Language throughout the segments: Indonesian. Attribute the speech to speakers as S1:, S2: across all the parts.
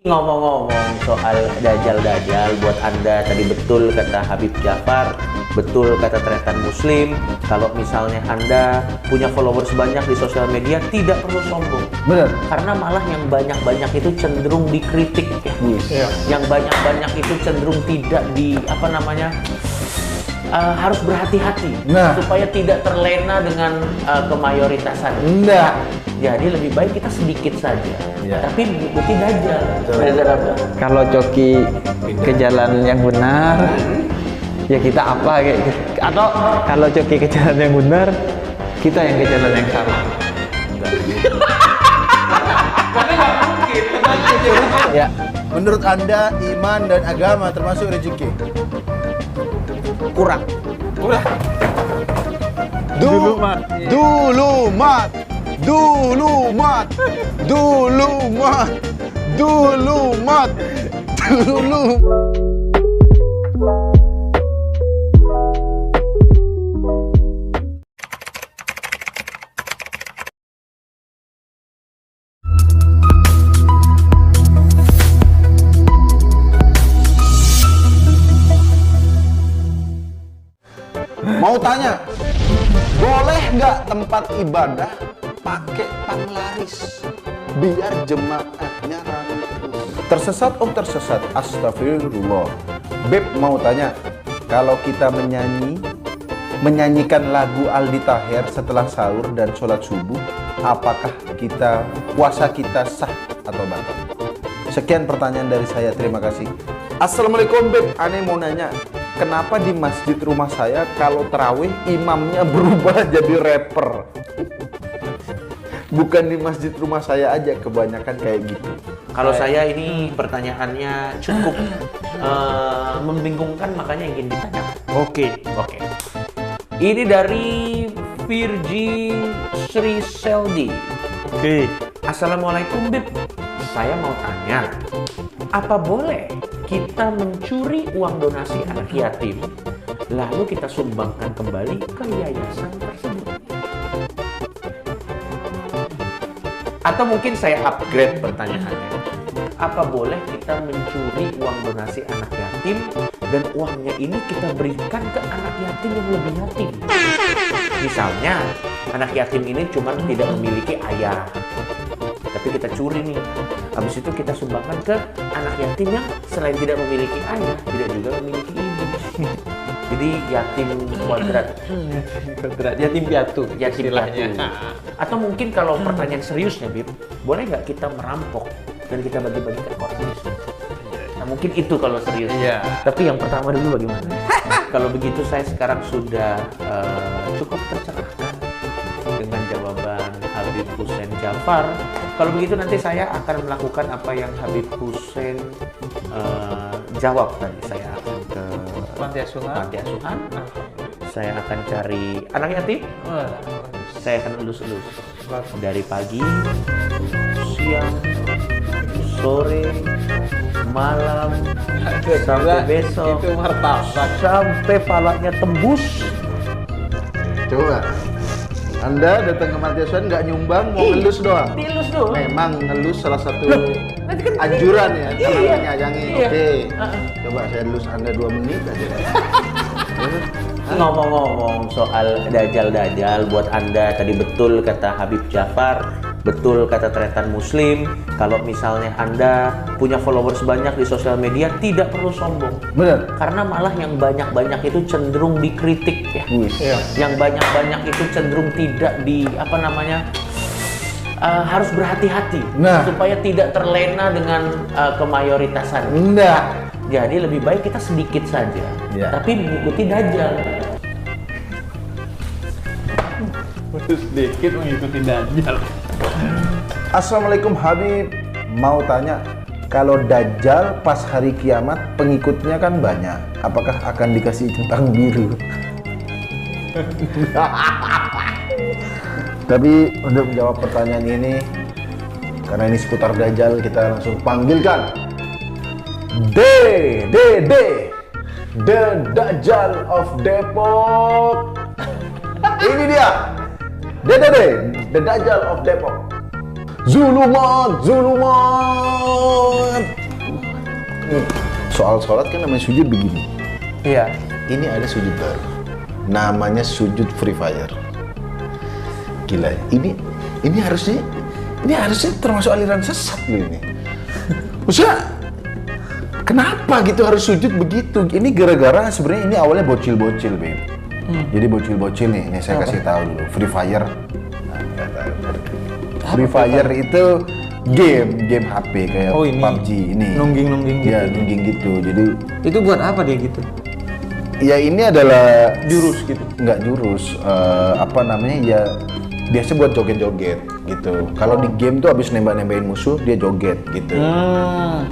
S1: Ngomong-ngomong soal dajjal-dajjal, buat Anda tadi betul kata Habib Jafar, betul kata Tretan Muslim, kalau misalnya Anda punya followers banyak di sosial media, tidak perlu sombong.
S2: Benar.
S1: Karena malah yang banyak-banyak itu cenderung dikritik ya.
S2: Iya.
S1: Yang banyak-banyak itu cenderung tidak harus berhati-hati supaya tidak terlena dengan kemayoritasan.
S2: Enggak.
S1: Jadi lebih baik kita sedikit saja, tapi mengikuti dajjal.
S3: Kalau Coki ke jalan yang benar, ya kita apa kayak gitu. Atau kalau Coki ke jalan yang benar, kita yang ke jalan yang salah.
S2: Ya. Menurut Anda, iman dan agama termasuk rezeki?
S1: Kurang.
S2: Dulu. Mau tanya, boleh nggak tempat ibadah pakai penglaris biar jemaahnya rame terus? Tersesat om tersesat, astagfirullah. Beb mau tanya, kalau kita menyanyikan lagu Aldi Taher setelah sahur dan sholat subuh, apakah puasa kita sah atau batal? Sekian pertanyaan dari saya, terima kasih. Assalamualaikum Beb, aneh mau nanya, kenapa di masjid rumah saya kalau tarawih imamnya berubah jadi rapper? Bukan di masjid rumah saya aja, kebanyakan kayak gitu.
S1: Kalau saya ini pertanyaannya cukup membingungkan, makanya ingin ditanyakan. Oke. Ini dari Virgi Sri Seldi.
S3: Oke.
S1: Assalamualaikum Bib, saya mau tanya, apa boleh kita mencuri uang donasi anak yatim lalu kita sumbangkan kembali ke yayasan tersebut? Atau mungkin saya upgrade pertanyaannya, apa boleh kita mencuri uang donasi anak yatim dan uangnya ini kita berikan ke anak yatim yang lebih yatim? Misalnya anak yatim ini cuma tidak memiliki ayah, tapi kita curi nih, habis itu kita sumbangkan ke anak yatim yang selain tidak memiliki ayah, tidak juga memiliki ibu. Jadi yatim kuadrat,
S3: Yatim piatu,
S1: yatim
S3: istilahnya.
S1: piatu. Atau mungkin kalau pertanyaan seriusnya, Bib, boleh nggak kita merampok dan kita bagi-bagikan orang miskin? Nah, mungkin itu kalau serius.
S3: Iya.
S1: Tapi yang pertama dulu bagaimana? Kalau begitu saya sekarang sudah cukup tercerahkan dengan jawaban Habib Hussein Jafar. Kalau begitu nanti saya akan melakukan apa yang Habib Hussein jawab tadi. Saya akan ke panti asuhan. Saya akan cari anak yatim. Saya akan elus-elus dari pagi, siang, sore, malam, sampai besok,
S3: itu martabak.
S1: sampai palanya tembus.
S2: Coba, Anda datang ke panti asuhan nggak nyumbang, mau ngelus doang?
S1: Dielus dulu.
S2: Memang ngelus salah satu
S1: nanti kan
S2: anjuran ya,
S1: iya.
S2: kalau menyayangi.
S1: Iya.
S2: Oke, coba saya elus Anda 2 menit aja.
S1: Ngomong-ngomong soal dajjal-dajjal, buat Anda tadi betul kata Habib Jafar, betul kata Tretan Muslim, kalau misalnya Anda punya followers banyak di sosial media, tidak perlu sombong.
S2: Benar.
S1: Karena malah yang banyak-banyak itu cenderung dikritik ya.
S2: Iya.
S1: Yang banyak-banyak itu cenderung tidak harus berhati-hati supaya tidak terlena dengan kemayoritasan.
S2: Enggak.
S1: Jadi lebih baik kita sedikit saja, tapi mengikuti dajjal.
S3: Sedikit mengikuti dajjal.
S2: Assalamualaikum Habib, mau tanya, kalau dajjal pas hari kiamat pengikutnya kan banyak, apakah akan dikasih centang biru? Tapi untuk menjawab pertanyaan ini, karena ini seputar dajjal, kita langsung panggilkan The Dajjal of Depok. Ini dia, The Dajjal of Depok. Zulumat. Soal sholat kan namanya sujud begini.
S1: Iya.
S2: Ini ada sujud baru. Namanya sujud Free Fire. Gila. Ini harusnya termasuk aliran sesat loh ini. Maksudnya kenapa gitu harus sujud begitu? Ini gara-gara sebenarnya ini awalnya bocil-bocil, Beb. Jadi bocil-bocil nih, ini saya kasih tahu dulu. Free Fire. Free Fire itu game HP kayak
S3: Oh, ini.
S2: PUBG ini.
S3: Nungging-nungging
S2: Ya,
S3: gitu.
S2: nungging gitu. Jadi
S3: Itu buat apa dia gitu?
S2: ya ini adalah
S3: Jurus gitu.
S2: nggak jurus, apa namanya ya biasa buat joget-joget gitu. Kalau di game tuh abis nembak-nembakin musuh dia joget gitu.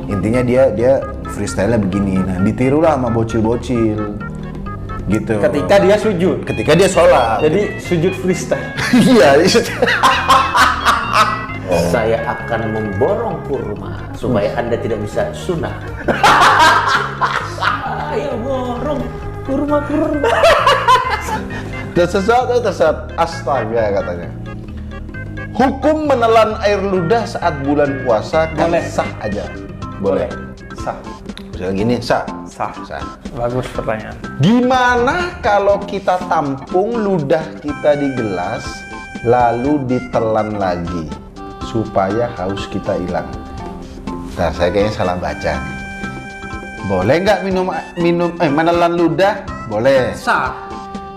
S2: Intinya dia freestyle-nya begini. Nah, ditirulah sama bocil-bocil gitu.
S3: Ketika dia sujud.
S2: Ketika dia sholat.
S3: Jadi sujud freestyle.
S2: Iya.
S1: Saya akan memborong kurma supaya Anda tidak bisa sunah. Saya borong kurma.
S2: Tersesat astaga katanya. Hukum menelan air ludah saat bulan puasa kan
S3: Boleh.
S2: sah aja. Boleh.
S3: Sah.
S2: Misalnya gini, sah.
S3: Sah.
S2: Sah.
S3: Bagus pertanyaan.
S2: Gimana kalau kita tampung ludah kita di gelas lalu ditelan lagi supaya haus kita hilang? Nah, saya kayaknya salah baca nih. Boleh nggak menelan ludah? Boleh.
S3: Sah.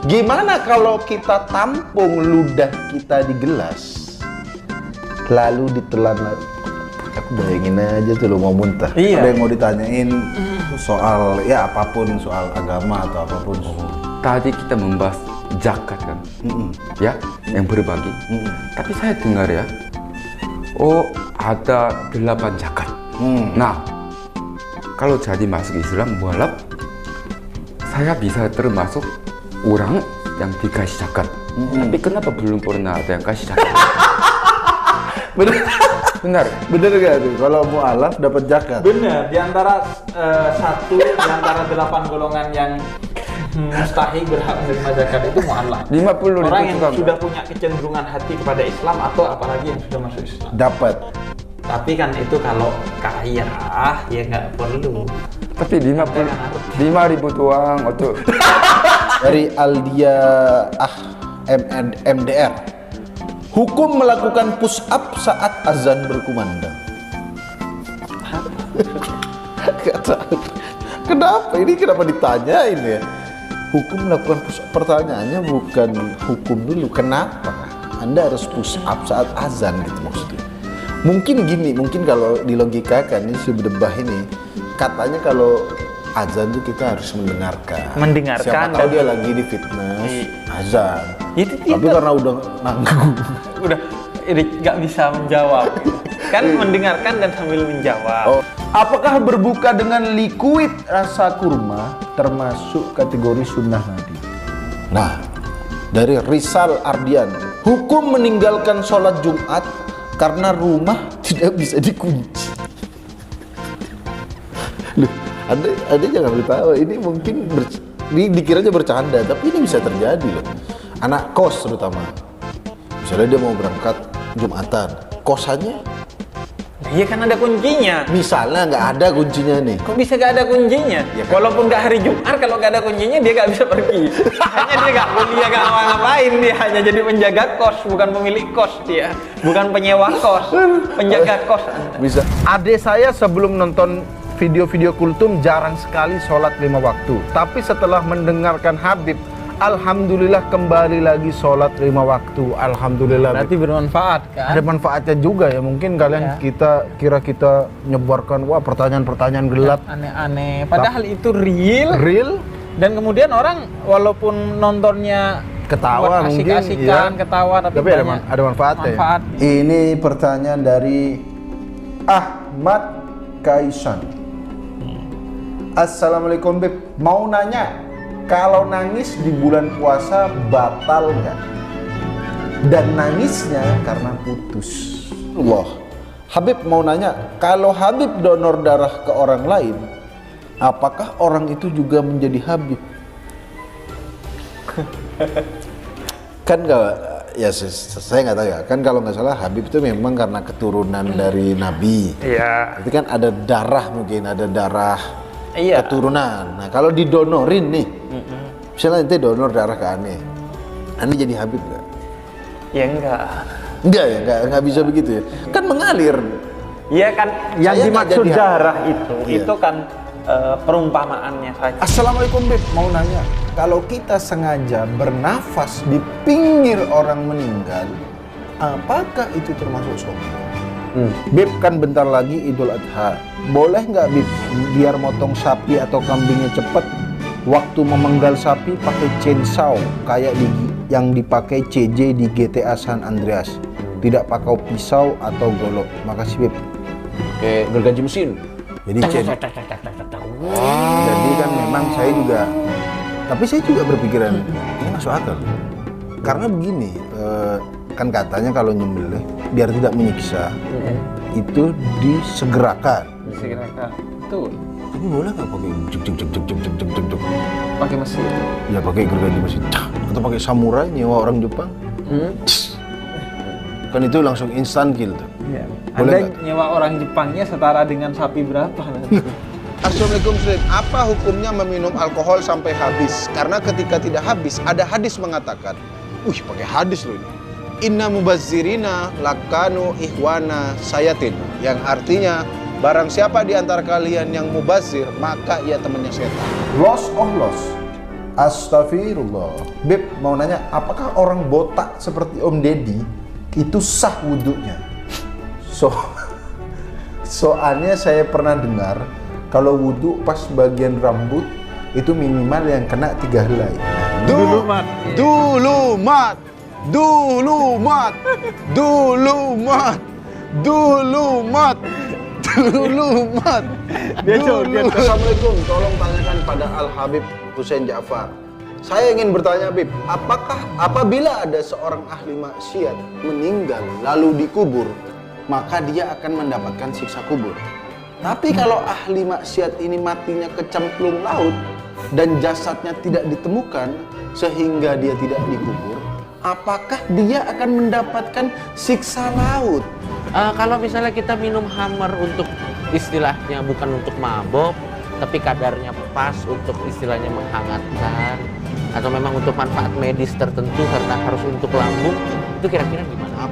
S2: Gimana kalau kita tampung ludah kita di gelas lalu ditelan lagi? Aku bayangin aja tuh lo mau muntah.
S3: Iya.
S2: Ada yang mau ditanyain soal ya apapun, soal agama atau apapun.
S4: Tadi kita membahas zakat kan, ya, yang berbagi. Tapi saya dengar ya, oh ada 8 zakat. Nah, kalau jadi masuk Islam mualaf, saya bisa termasuk orang yang dikasih zakat. Tapi kenapa belum pernah ada yang kasih zakat?
S2: Bener,
S4: Benar.
S2: bener gak tuh? Kalau mualaf dapat zakat.
S3: Benar, di antara di antara 8 golongan yang mustahil berhak menerima zakat itu mu'alaf.
S4: 50
S3: Orang yang
S4: dibutuhkan,
S3: sudah
S4: Pak.
S3: punya kecenderungan hati kepada Islam atau apalagi yang sudah masuk Islam.
S2: Dapat.
S3: Tapi kan itu kalau kaya ya nggak perlu.
S4: Tapi 5.000 tuang untuk
S2: Dari Aldia MDR. Hukum melakukan push up saat azan berkumandang. Gak tahu. Kenapa? Ini kenapa ditanyain ya? Hukum melakukan push up, pertanyaannya bukan hukum dulu. Kenapa Anda harus push up saat azan gitu maksudnya? Mungkin gini, mungkin kalau dilogikakan ini seberdebah ini, katanya kalau azan itu kita harus mendengarkan.
S3: Mendengarkan
S2: Siapa tahu
S3: dan-
S2: dia lagi di fitness azan.
S3: Itu
S2: Tapi
S3: tidak.
S2: karena udah nanggung.
S3: Udah nggak bisa menjawab. Kan mendengarkan dan sambil menjawab.
S2: Oh. Apakah berbuka dengan liquid rasa kurma termasuk kategori sunnah Nabi? Nah, dari Rizal Ardian, hukum meninggalkan sholat Jumat karena rumah tidak bisa dikunci. Loh, Anda jangan bertawa, ini mungkin dikiranya bercanda, tapi ini bisa terjadi loh. Anak kos terutama, misalnya dia mau berangkat Jumatan, kosannya
S3: Iya kan ada kuncinya.
S2: misalnya nggak ada kuncinya nih.
S3: Kok bisa gak ada kuncinya?
S2: Ya kan?
S3: Walaupun gak hari Jumat, kalau gak ada kuncinya dia gak bisa pergi. Hanya dia gak kuliah, gak ngapa-ngapain. Dia hanya jadi penjaga kos, bukan pemilik kos dia. Bukan penyewa kos, penjaga kos.
S2: Bisa. Adik saya sebelum nonton video-video kultum jarang sekali sholat 5 waktu. Tapi setelah mendengarkan Habib, alhamdulillah kembali lagi sholat 5 waktu. Alhamdulillah.
S3: Berarti bermanfaat kan?
S2: Ada manfaatnya juga ya. Mungkin kalian kita nyebarkan wah pertanyaan-pertanyaan gelap.
S3: Aneh-aneh. Padahal itu real.
S2: Real
S3: Dan kemudian orang walaupun nontonnya
S2: ketawa
S3: buat
S2: mungkin
S3: asik-asikan, ketawa tapi
S2: ada,
S3: banyak
S2: ada manfaatnya.
S3: manfaat.
S2: Ini pertanyaan dari Ahmad Kaisan. Assalamualaikum Beb, mau nanya kalau nangis di bulan puasa batal nggak? Dan nangisnya karena putus. Allah. Habib mau nanya, kalau Habib donor darah ke orang lain, apakah orang itu juga menjadi Habib? Kan nggak, ya saya nggak tahu ya. Kan kalau nggak salah Habib itu memang karena keturunan dari Nabi.
S3: Iya.
S2: Itu kan ada darah mungkin, ada darah
S3: Iya.
S2: keturunan. Nah kalau didonorin nih, misalnya ente donor darah ke Ane jadi Habib nggak?
S3: Ya enggak.
S2: Enggak ya, enggak bisa begitu ya. Kan mengalir.
S3: Iya kan, yang
S2: Saya nggak
S3: dimaksud
S2: jadi
S3: darah
S2: Iya.
S3: itu kan perumpamaannya saja.
S2: Assalamualaikum Beb, mau nanya, kalau kita sengaja bernafas di pinggir orang meninggal, apakah itu termasuk sholat? Beb, kan bentar lagi Idul Adha. Boleh nggak Beb, biar motong sapi atau kambingnya cepet, waktu memenggal sapi pakai chainsaw kayak yang dipakai CJ di GTA San Andreas, tidak pakai pisau atau golok. Makasih Beb.
S1: Kayak gergaji mesin.
S2: Jadi jadi kan memang saya juga, tapi saya juga berpikiran ini masuk akal. Karena begini, kan katanya kalau nyembelih biar tidak menyiksa, itu disegerakan.
S3: Disegerakan. Betul.
S2: Tapi boleh nggak pakai cek.
S3: Pakai mesin.
S2: Ya pakai gergaji mesin, atau pakai samurai nyewa orang Jepang. Kan itu langsung instan kill tuh.
S3: Iya.
S2: Boleh
S3: Anda nyewa orang Jepangnya setara dengan sapi berapa nanti?
S2: Assalamualaikum Ustaz. Apa hukumnya meminum alkohol sampai habis? Karena ketika tidak habis, ada hadis mengatakan, pakai hadis loh ini. Inna mubazzirina lakanu ihwana sayatin. Yang artinya, barang siapa di antara kalian yang mubazir, maka ia temannya setan. Loss of loss. Astagfirullah. Beb, mau nanya, apakah orang botak seperti Om Deddy itu sah wudhunya? Soalnya saya pernah dengar, kalau wudhu pas bagian rambut itu minimal yang kena 3 helai.
S3: Dulu mat. Dia joget.
S2: Assalamualaikum, tolong tanyakan pada Al Habib Hussein Ja'far. Saya ingin bertanya Habib, apakah apabila ada seorang ahli maksiat meninggal lalu dikubur, maka dia akan mendapatkan siksa kubur? Tapi kalau ahli maksiat ini matinya kecemplung laut dan jasadnya tidak ditemukan sehingga dia tidak dikubur, apakah dia akan mendapatkan siksa laut?
S1: Kalau misalnya kita minum hammer untuk istilahnya bukan untuk mabok, tapi kadarnya pas untuk istilahnya menghangatkan, atau memang untuk manfaat medis tertentu karena harus untuk lambung, itu kira-kira gimana?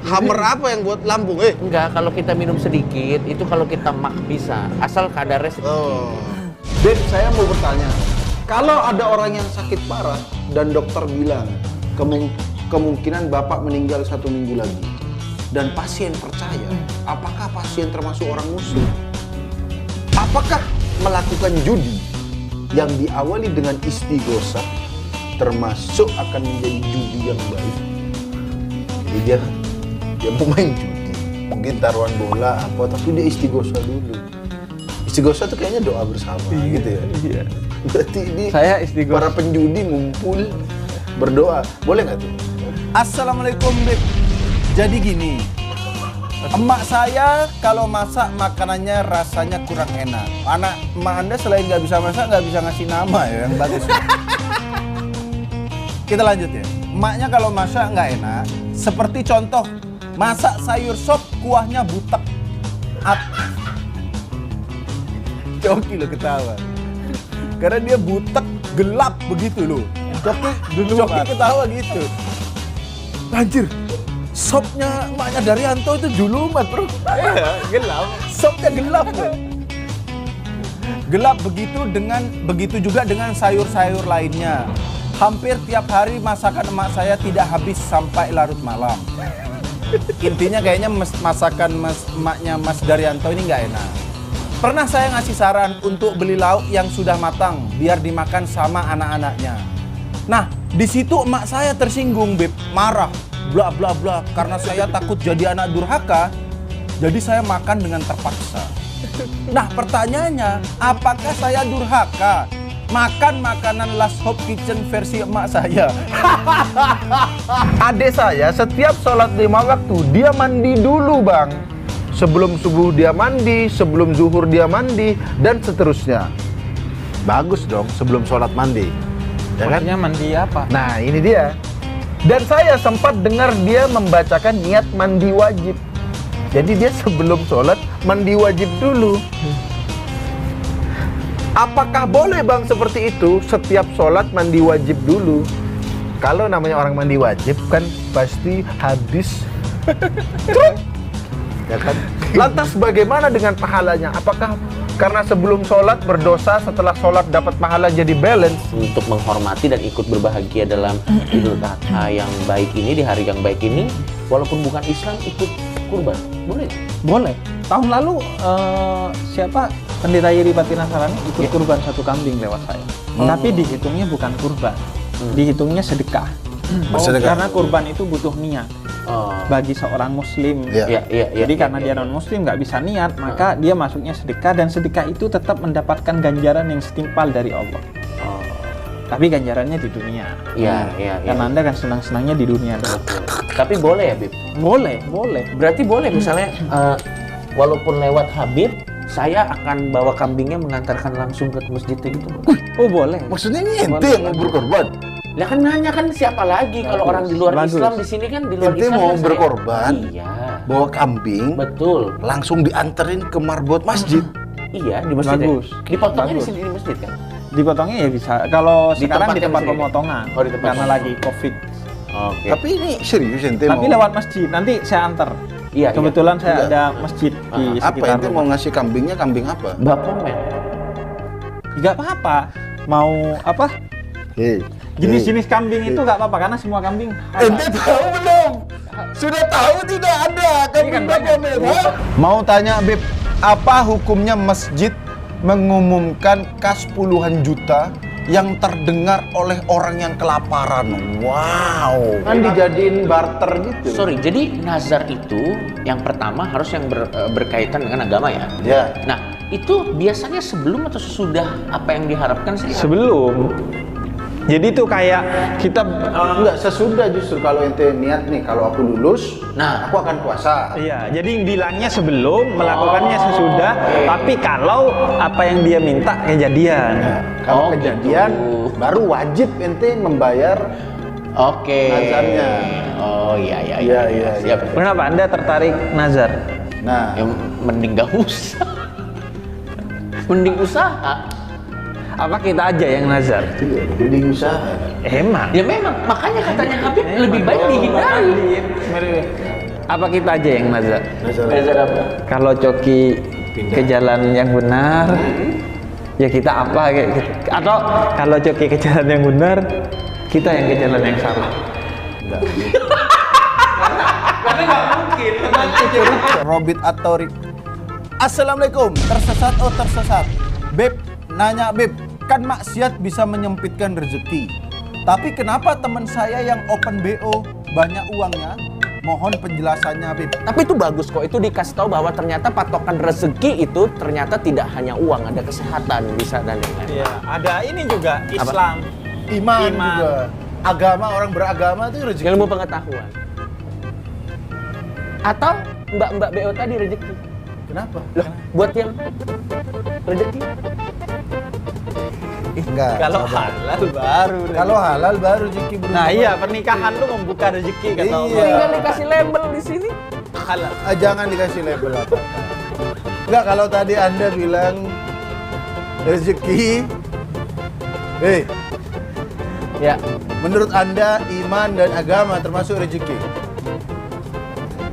S2: Hammer apa yang buat lambung?
S1: Enggak, kalau kita minum sedikit, itu kalau kita mak bisa, asal kadarnya sedikit.
S2: Beb, saya mau bertanya, kalau ada orang yang sakit parah dan dokter bilang kemungkinan bapak meninggal 1 minggu lagi, dan pasien percaya, apakah pasien termasuk orang muslim? Apakah melakukan judi yang diawali dengan istighosah termasuk akan menjadi judi yang baik? Jadi dia mau main judi, mungkin taruhan bola apa, tapi dia istighosah dulu. Istighosah tuh kayaknya doa bersama gitu ya.
S3: Iya.
S2: Berarti ini
S3: Saya istighosah.
S2: para penjudi ngumpul berdoa. Boleh nggak tuh? Assalamualaikum Beb. Jadi gini, emak saya kalau masak makanannya rasanya kurang enak. Emak Anda selain nggak bisa masak, nggak bisa ngasih nama ya yang bagus. Kita lanjut ya. Emaknya kalau masak nggak enak, seperti contoh masak sayur sop kuahnya butek. Coki lo ketawa. Karena dia butek gelap begitu loh. Coki ketawa gitu. Anjir, sopnya emaknya Daryanto itu julumat bro.
S3: Gelap.
S2: Sopnya gelap loh. Gelap begitu juga dengan sayur-sayur lainnya. Hampir tiap hari masakan emak saya tidak habis sampai larut malam. Intinya kayaknya masakan emaknya Mas Daryanto ini nggak enak. Pernah saya ngasih saran untuk beli lauk yang sudah matang biar dimakan sama anak-anaknya. Nah, di situ emak saya tersinggung, Beb, marah, bla bla bla, karena saya takut jadi anak durhaka. Jadi saya makan dengan terpaksa. Nah, pertanyaannya, apakah saya durhaka? Makan makanan Last Hope Kitchen versi emak saya. Adik saya setiap sholat 5 waktu dia mandi dulu bang. Sebelum subuh dia mandi, sebelum zuhur dia mandi, dan seterusnya. Bagus dong sebelum sholat mandi. Ya kan?
S3: Maksudnya mandi apa?
S2: Nah ini dia. Dan saya sempat dengar dia membacakan niat mandi wajib. Jadi dia sebelum sholat mandi wajib dulu. Apakah boleh bang seperti itu? Setiap sholat mandi wajib dulu. Kalau namanya orang mandi wajib kan pasti habis. Ya kan? Lantas bagaimana dengan pahalanya? Apakah karena sebelum sholat berdosa, setelah sholat dapat pahala jadi balance?
S1: Untuk menghormati dan ikut berbahagia dalam Idul Adha yang baik ini, di hari yang baik ini, walaupun bukan Islam, ikut kurban, boleh?
S3: Boleh. Tahun lalu siapa pendeta Yeri Pati Nasrani ikut kurban 1 kambing lewat saya. Tapi dihitungnya bukan kurban, dihitungnya sedekah.
S2: Sedekah.
S3: Karena kurban itu butuh niat bagi seorang muslim.
S2: Iya.
S3: Jadi karena dia non muslim nggak bisa niat, maka dia masuknya sedekah, dan sedekah itu tetap mendapatkan ganjaran yang setimpal dari Allah. Tapi ganjarannya di dunia.
S1: Iya.
S3: Karena Anda kan senang-senangnya di dunia dulu.
S1: Tapi boleh ya, Bib?
S3: Boleh.
S1: Berarti boleh misalnya, walaupun lewat Habib, saya akan bawa kambingnya mengantarkan langsung ke masjid gitu.
S3: Oh boleh.
S2: Maksudnya ini ente yang mau berkorban?
S1: Lah kan nanya kan siapa lagi kalau orang di luar
S3: Bagus.
S1: Islam, di sini kan di luar
S2: Ente
S1: Islam
S2: mau
S1: kan
S2: berkorban?
S1: Iya.
S2: Bawa kambing,
S1: Betul.
S2: langsung dianterin ke marbot masjid.
S1: Iya, di masjid.
S3: Bagus.
S1: Ya? Dipotongnya di
S3: Bagus.
S1: sini di masjid kan?
S3: Dipotongnya ya bisa. Kalau
S1: Di
S3: sekarang di
S1: tempatnya
S3: tempat
S1: masjid.
S3: pemotongan.
S1: Oh, di tempat
S3: Karena
S1: pemotongan.
S3: lagi Covid.
S1: Oke.
S2: Tapi ini serius ente
S3: Tapi
S2: mau?
S3: lewat masjid. Nanti saya antar.
S1: Iya.
S3: Kebetulan saya
S2: Iya.
S3: ada masjid di
S2: Apa
S3: sekitar
S2: ente
S3: rumah.
S2: mau ngasih kambingnya kambing apa?
S1: Bapak men.
S3: Nggak apa-apa. Mau apa?
S2: Hei.
S3: Jenis-jenis kambing itu nggak apa-apa karena semua kambing halal.
S2: Ente tahu belum? Sudah tahu tidak ada kambing
S3: kan
S2: bapak
S3: banyak.
S2: merah? Mau tanya Beb, apa hukumnya masjid mengumumkan kas puluhan juta yang terdengar oleh orang yang kelaparan? Wow. Kan dijadiin barter gitu.
S1: Sorry, jadi nazar itu yang pertama harus yang berkaitan dengan agama ya?
S2: Ya.
S1: Nah, itu biasanya sebelum atau sesudah apa yang diharapkan sih?
S3: Sebelum. Jadi itu kayak kita
S2: Enggak, sesudah justru kalau ente niat nih, kalau aku lulus,
S1: Nah.
S2: aku akan puasa.
S3: iya, jadi bilangnya sebelum, melakukannya sesudah, tapi kalau apa yang dia minta kejadian.
S2: Kalau
S1: Oh,
S2: kejadian,
S1: gitu.
S2: baru wajib ente membayar.
S1: Oke.
S2: Nazarnya.
S1: Oh iya.
S2: Iya.
S1: Siap.
S3: Kenapa Anda tertarik nazar?
S2: Nah,
S1: Ya mending gak usah. Mending usaha.
S3: Apa kita aja yang nazar?
S2: mending usaha.
S3: Emang.
S1: Ya memang, makanya katanya Habib lebih baik dihindari.
S3: Apa kita aja yang nazar?
S1: Nazar apa?
S3: Kalau Coki ke jalan yang benar, ya kita apa kayak gitu. Atau kalau Coki ke jalan yang benar, kita yang ke jalan yang salah.
S2: Robit Atori. Assalamualaikum. Tersesat oh tersesat. Beb, nanya Beb, kan maksiat bisa menyempitkan rezeki. Tapi kenapa teman saya yang open BO banyak uangnya? Mohon penjelasannya Beb.
S1: Tapi itu bagus kok, itu dikasih tahu bahwa ternyata patokan rezeki itu ternyata tidak hanya uang, ada kesehatan bisa dan lain-lain.
S3: Iya, ada ini juga Islam.
S2: Iman,
S3: Iman.
S2: juga. Agama, orang beragama itu rezeki.
S1: Ilmu pengetahuan. Atau mbak-mbak BO tadi rezeki.
S2: Kenapa?
S1: Loh, buat yang rezeki.
S2: Enggak.
S3: Kalau halal baru.
S2: Kalau halal baru rezeki berubah.
S3: Nah iya, pernikahan tuh membuka rezeki kata
S2: Iya.
S3: Allah.
S1: Tinggal dikasih label di sini.
S3: Halal.
S2: Jangan dikasih label apa. Enggak, kalau tadi Anda bilang rezeki.
S1: Ya,
S2: Menurut Anda iman dan agama termasuk rezeki?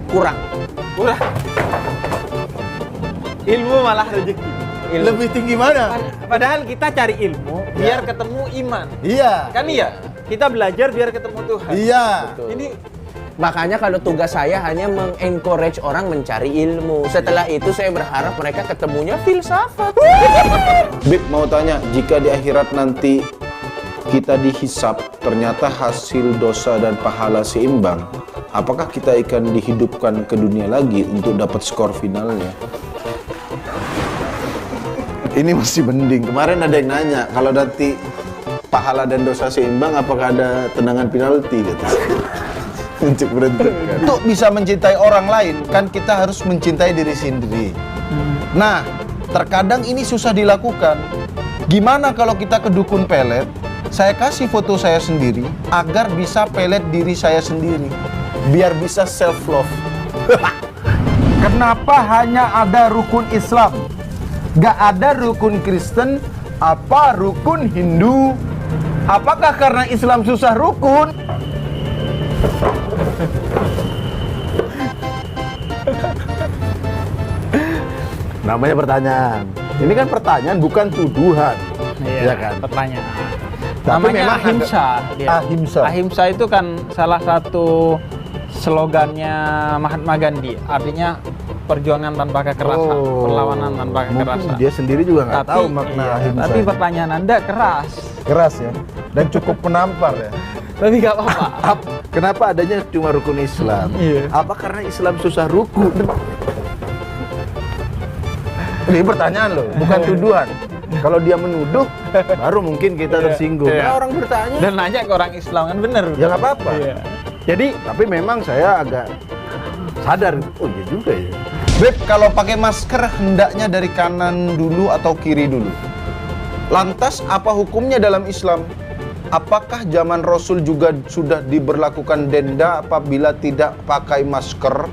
S1: kurang.
S3: Kurang. Ilmu malah rezeki. Ilmu.
S2: Lebih tinggi mana?
S3: Padahal kita cari ilmu biar ketemu iman.
S2: Iya.
S3: Kan iya? Kita belajar biar ketemu Tuhan.
S2: Iya.
S3: Ini
S1: Makanya kalau tugas saya hanya mengencourage orang mencari ilmu. Setelah itu saya berharap mereka ketemunya filsafat.
S2: Bib mau tanya, jika di akhirat nanti kita dihisap, ternyata hasil dosa dan pahala seimbang, apakah kita akan dihidupkan ke dunia lagi untuk dapat skor finalnya? Ini masih mending. Kemarin ada yang nanya, kalau nanti pahala dan dosa seimbang, apakah ada tendangan penalti gitu? Untuk berhentiin. Untuk bisa mencintai orang lain, kan kita harus mencintai diri sendiri. Nah, terkadang ini susah dilakukan. Gimana kalau kita ke dukun pelet, Saya kasih foto saya sendiri agar bisa pelet diri saya sendiri, biar bisa self love. Kenapa hanya ada rukun Islam? Gak ada rukun Kristen, apa rukun Hindu? Apakah karena Islam susah rukun? Namanya pertanyaan. Ini kan pertanyaan, bukan tuduhan.
S3: Iya,
S2: Ya kan?
S3: pertanyaan.
S2: Tapi
S3: Namanya
S2: memang
S3: ahimsa. dia.
S2: Ahimsa.
S3: Ahimsa itu kan salah satu slogannya Mahatma Gandhi. Artinya perjuangan tanpa kekerasan, perlawanan tanpa kekerasan.
S2: Mungkin dia sendiri juga nggak tahu makna ahimsa.
S3: Tapi pertanyaan Anda keras.
S2: Keras ya, dan cukup menampar ya.
S3: Tapi nggak apa-apa.
S2: Kenapa adanya cuma rukun Islam?
S3: Iya.
S2: Apa karena Islam susah rukun? Ini pertanyaan loh, bukan tuduhan. Kalau dia menuduh, baru mungkin kita tersinggung.
S3: Iya.
S2: Nah, orang bertanya,
S3: Dan nanya ke orang Islam kan bener.
S2: ya nggak apa-apa.
S3: Iya.
S2: Jadi, tapi memang saya agak sadar. Oh iya juga ya. Beb, kalau pakai masker hendaknya dari kanan dulu atau kiri dulu? Lantas apa hukumnya dalam Islam? Apakah zaman Rasul juga sudah diberlakukan denda apabila tidak pakai masker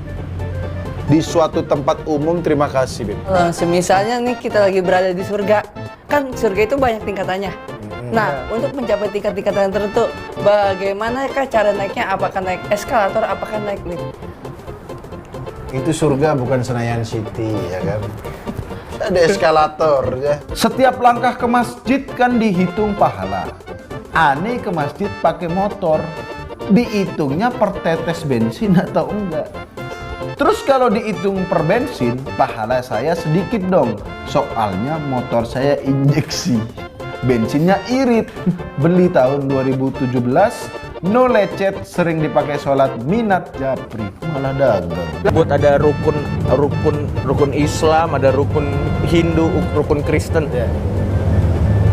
S2: di suatu tempat umum? Terima kasih, Beb.
S5: Semisalnya nih kita lagi berada di surga, kan surga itu banyak tingkatannya. Nah, untuk mencapai tingkatan tertentu, bagaimanakah cara naiknya? Apakah naik eskalator, apakah naik lift?
S2: Itu surga bukan Senayan City, ya kan? Ada eskalator ya. Setiap langkah ke masjid kan dihitung pahala. Aneh ke masjid pakai motor, dihitungnya per tetes bensin atau enggak? Terus kalau dihitung per bensin, pahala saya sedikit dong. Soalnya motor saya injeksi, bensinnya irit. Beli tahun 2017, no lecet, sering dipakai sholat, minat japri, malah dagang.
S1: Buat ada rukun Islam, ada rukun Hindu, rukun Kristen.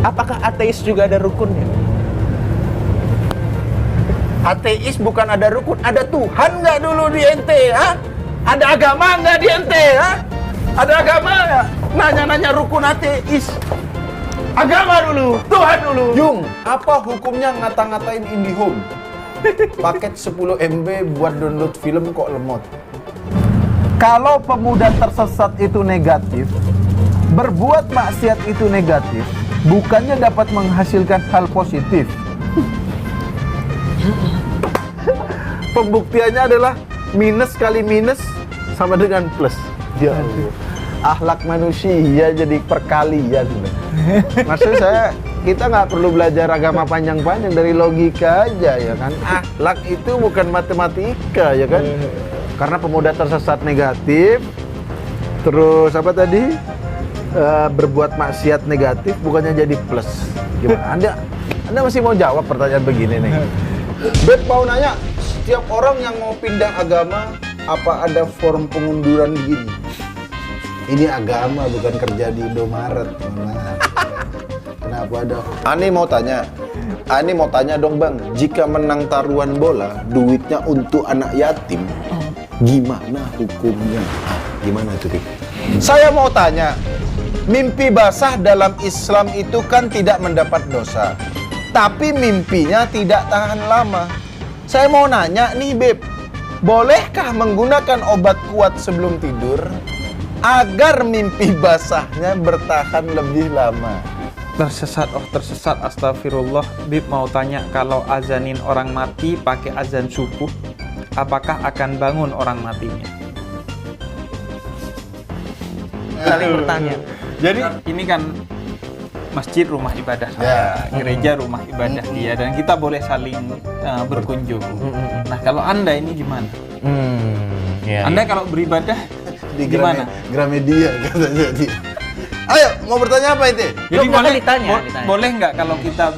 S1: Apakah ateis juga ada rukunnya?
S2: Ateis bukan ada rukun, ada Tuhan nggak dulu di ente, ha? Ada agama nggak di ente, ha? Ada agama nggak? Nanya-nanya rukun ateis. Agama dulu, Tuhan dulu. Yung, apa hukumnya ngata-ngatain IndiHome? Paket 10 MB buat download film kok lemot. Kalau pemuda tersesat itu negatif, berbuat maksiat itu negatif, bukannya dapat menghasilkan hal positif. Pembuktiannya adalah minus kali minus sama dengan plus. Ya Allah. Akhlak manusia jadi perkalian. Maksud saya, kita nggak perlu belajar agama panjang-panjang, dari logika aja ya kan. Akhlak itu bukan matematika ya kan. Karena pemuda tersesat negatif, terus apa tadi, berbuat maksiat negatif bukannya jadi plus. Gimana? Anda masih mau jawab pertanyaan begini nih? Beb mau nanya, setiap orang yang mau pindah agama, apa ada form pengunduran diri? Ini agama, bukan kerja di Indomaret. Nah, kenapa ada? Ani mau tanya dong bang, jika menang taruhan bola, duitnya untuk anak yatim, gimana hukumnya? Gimana tuh, Bib? Saya mau tanya, mimpi basah dalam Islam itu kan tidak mendapat dosa, tapi mimpinya tidak tahan lama. Saya mau nanya nih, Beb, bolehkah menggunakan obat kuat sebelum tidur agar mimpi basahnya bertahan lebih lama?
S3: Tersesat, astagfirullah. Bib mau tanya, kalau azanin orang mati pakai azan subuh, apakah akan bangun orang matinya? Saling bertanya.
S2: Jadi
S3: Ini kan masjid rumah ibadah saya, gereja rumah ibadah dia, dan kita boleh saling berkunjung. Nah, kalau Anda ini gimana? Anda kalau beribadah
S2: di
S3: gimana?
S2: Gramedia katanya dia. Ayo, mau bertanya apa itu?
S3: Jadi
S1: Loh,
S3: boleh
S1: ditanya.
S3: boleh nggak kalau kita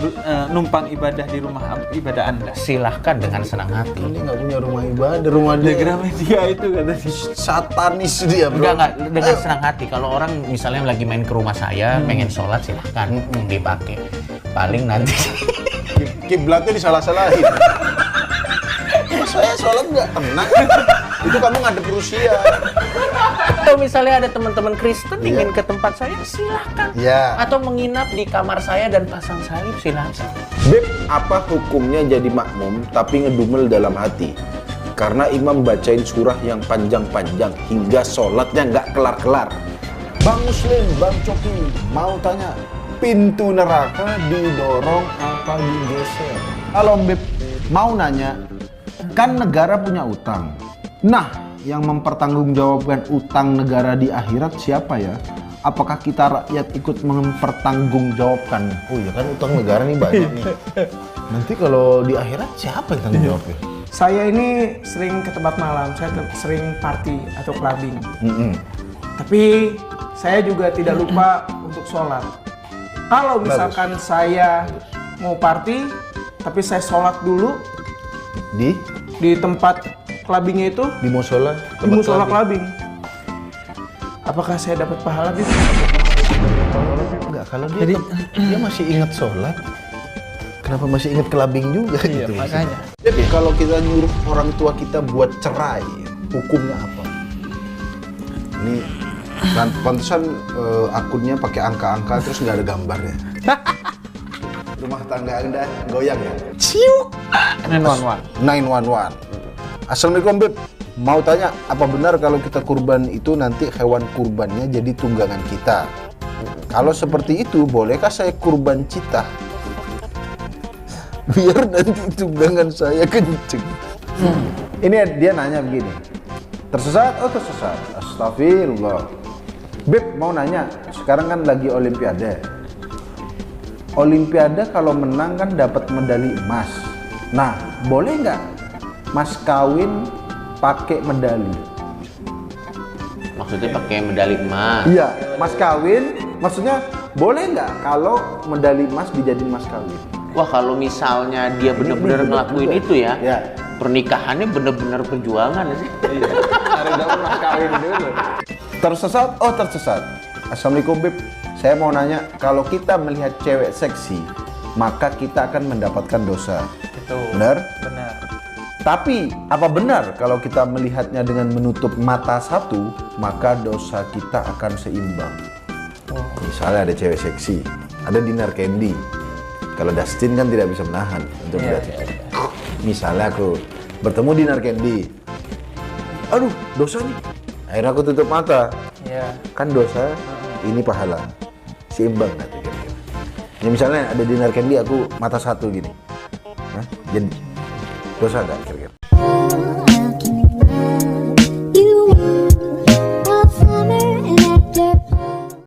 S3: numpang ibadah di rumah ibadah Anda?
S1: Silahkan dengan senang hati.
S2: Ini nggak punya rumah ibadah, rumah dia
S3: Gramedia itu katanya.
S2: satanis dia, bro.
S1: Enggak, dengan senang hati. Kalau orang misalnya lagi main ke rumah saya, pengen sholat, silahkan dipakai. Paling nanti
S2: Kiblatnya disalah-salahin. Saya sholat nggak tenang. Itu kamu ngadep Rusia.
S1: kalau misalnya ada teman-teman Kristen ingin ke tempat saya, silahkan.
S2: Iya.
S1: Atau menginap di kamar saya dan pasang salib, silahkan.
S2: Beb, apa hukumnya jadi makmum tapi ngedumel dalam hati? Karena imam bacain surah yang panjang-panjang hingga sholatnya nggak kelar-kelar. Bang Muslim, Bang Coki, mau tanya, pintu neraka didorong apa digeser? Halo Beb, mau nanya, kan negara punya utang. Nah, yang mempertanggungjawabkan utang negara di akhirat siapa ya? Apakah kita rakyat ikut mempertanggungjawabkan? Oh iya kan utang negara nih banyak nih. Nanti kalau di akhirat siapa yang tanggung jawabnya?
S6: Saya ini sering ke tempat malam, saya sering party atau clubbing. Tapi saya juga tidak lupa untuk sholat. Kalau misalkan saya mau party, tapi saya sholat dulu di tempat clubbingnya itu,
S2: Di musola?
S6: di musola clubbing. Apakah saya dapat pahala gitu?
S2: Enggak, kalau dia masih ingat sholat, kenapa masih ingat clubbing juga gitu?
S3: Makanya.
S2: Jadi kalau kita nyuruh orang tua kita buat cerai, hukumnya apa? Ini pantesan akunnya pakai angka-angka terus nggak ada gambarnya. Rumah tangga Anda goyang ya? Ciuk! 911. Assalamualaikum Beb, mau tanya apa benar kalau kita kurban itu nanti hewan kurbannya jadi tunggangan kita? Kalau seperti itu, bolehkah saya kurban cita? Biar nanti tunggangan saya kenceng. Ini dia nanya begini. Tersesat? Oh tersesat. Astagfirullah. Beb mau nanya, sekarang kan lagi olimpiade. Olimpiade kalau menang kan dapat medali emas. Nah, boleh nggak mas kawin pakai medali?
S1: Maksudnya pakai medali emas.
S2: Iya, mas kawin, maksudnya boleh nggak kalau medali emas dijadiin mas kawin?
S1: Wah, kalau misalnya dia benar-benar
S2: bener
S1: ngelakuin
S2: juga.
S1: itu ya,
S2: Ya.
S1: pernikahannya benar-benar perjuangan sih.
S2: Harus dapat mas kawin dulu. Tersesat? Oh tersesat. Assalamualaikum Beb. Saya mau nanya, kalau kita melihat cewek seksi, maka kita akan mendapatkan dosa.
S3: Betul.
S2: Benar?
S3: Benar.
S2: Tapi, apa benar kalau kita melihatnya dengan menutup mata satu, maka dosa kita akan seimbang? Misalnya ada cewek seksi, ada Dinar Candy. Kalau Dustin kan tidak bisa menahan untuk melihat itu. Misalnya aku bertemu Dinar Candy. Aduh, dosa nih. Akhirnya aku tutup mata.
S3: Iya.
S2: Kan dosa, ini pahala. Seimbang nggak tuh kira-kira? Ya misalnya ada Dinar Candy, aku mata satu gini. Hah? Jadi dosa nggak kira-kira?